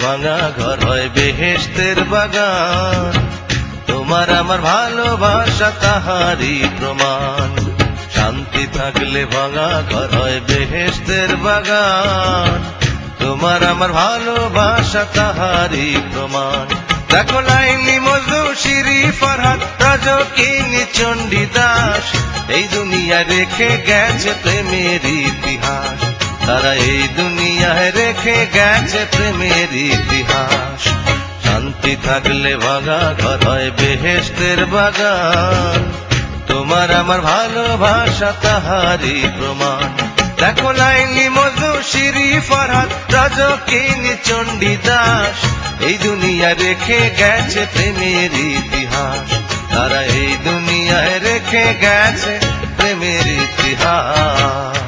ভাঙা ঘর হয় বেহেশতের বাগান। তোমার আমার ভালোবাসা তাহারই প্রমাণ। শান্তি থাকলে ভাঙা ঘর হয় বেহেশতের বাগান। তোমার আমার ভালোবাসা তাহারই প্রমাণ। দেখো লাইলি মজনু শিরি ফরহাদ রাজকিনী চণ্ডীদাস, এই দুনিয়া রেখে গেছে প্রেমের ইতিহাস। তারা এই দুনিয়ায় রেখে গেছে প্রেমের ইতিহাস। শান্তি থাকলে ভাঙা ঘর হয় বেহেশতের বাগান। তোমার আমার ভালোবাসা তাহারই প্রমাণ। দেখো লাইলি মজনু শিরি ফরহাদ রাজকিনী চণ্ডীদাস, এই দুনিয়া রেখে গেছে প্রেমের ইতিহাস। তারা এই দুনিয়ায় রেখে গেছে প্রেমের ইতিহাস।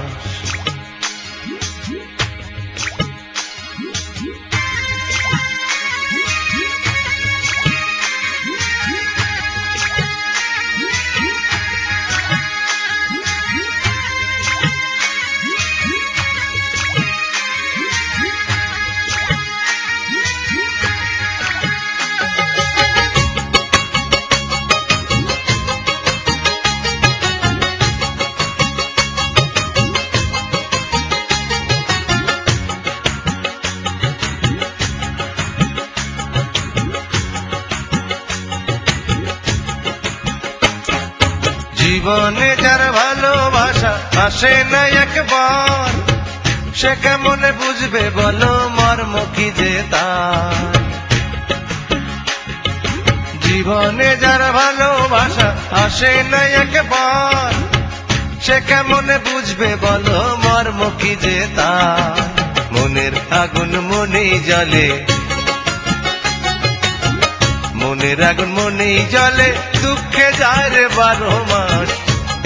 জীবনে যার ভালোবাসা আসে না একবার, সে কেমনে বুঝবে বলো মর্ম কি যে তার। জীবনে যার ভালোবাসা আসে না একবার, সে কেমনে বুঝবে বলো মর্ম কি যে তার। মনের আগুন মনেই জ্বলে, মনের আগুন মনেই জ্বলে, দুঃখে যায় রে 12 মাস।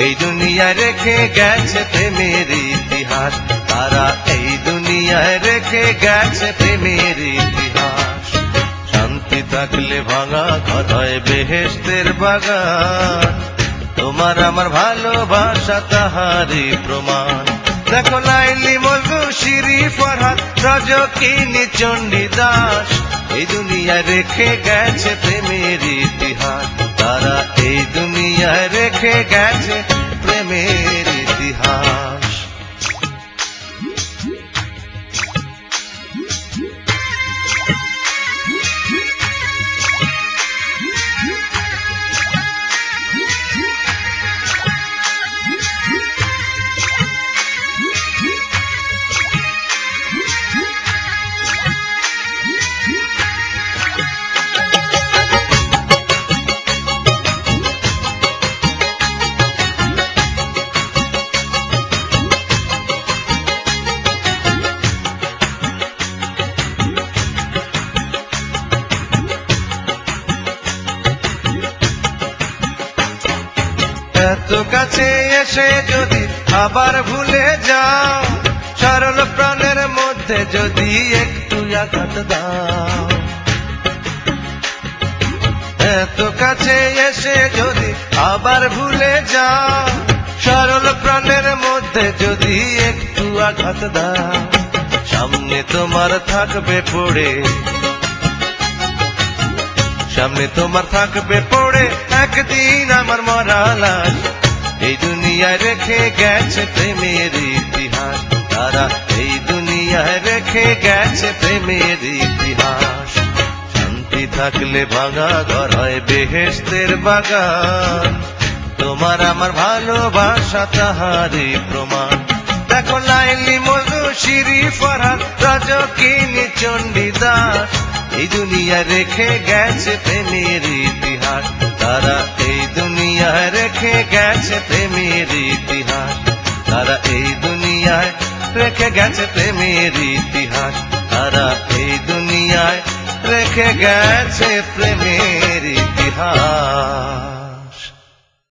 এই দুনিয়া রেখে গেছে প্রেমের ইতিহাস। তারা এই দুনিয়ায় রেখে গেছে প্রেমের ইতিহাস। শান্তি থাকলে ভাঙা ঘর হয় বেহেশতের বাগান। তোমার আমার ভালোবাসা তাহারই প্রমাণ। দেখো লাইলি মজনু শিরি ফরহাদ রাজকিনী চণ্ডীদাস, এই দুনিয়া রেখে গেছে প্রেমের ইতিহাস। তারা এই দুনিয়ায় রেখে গেছে প্রেমের ইতিহাস। এত কাছে এসে যদি আবার ভুলে যাও, সরল প্রাণের মধ্যে যদি একটু আঘাত দাও। এত কাছে এসে যদি আবার ভুলে যাও, সরল প্রাণের মধ্যে যদি একটু আঘাত দাও। সামনে তোমার থাকবে পড়ে, সামনে তোমার থাকবে পড়ে একদিন আমার মরা লাশ। এই দুনিয়ায় রেখে গেছে প্রেমের ইতিহাস। তারা এই দুনিয়ায় রেখে গেছে প্রেমের ইতিহাস। শান্তি থাকলে ভাঙা ঘর হয় বেহেশতের বাগান। তোমার আমার ভালোবাসা তাহারই প্রমাণ। দেখো লাইলি মজনু শিরি ফরহাদ রাজকিনী চণ্ডীদাস, এই দুনিয়া রেখে গেছে প্রেমের ইতিহাস। তারা এই দুনিয়ায় রেখে গেছে প্রেমের ইতিহাস। তারা এই দুনিয়ায় রেখে গেছে প্রেমের ইতিহাস। তারা এই দুনিয়ায় রেখে গেছে প্রেমের ইতিহাস।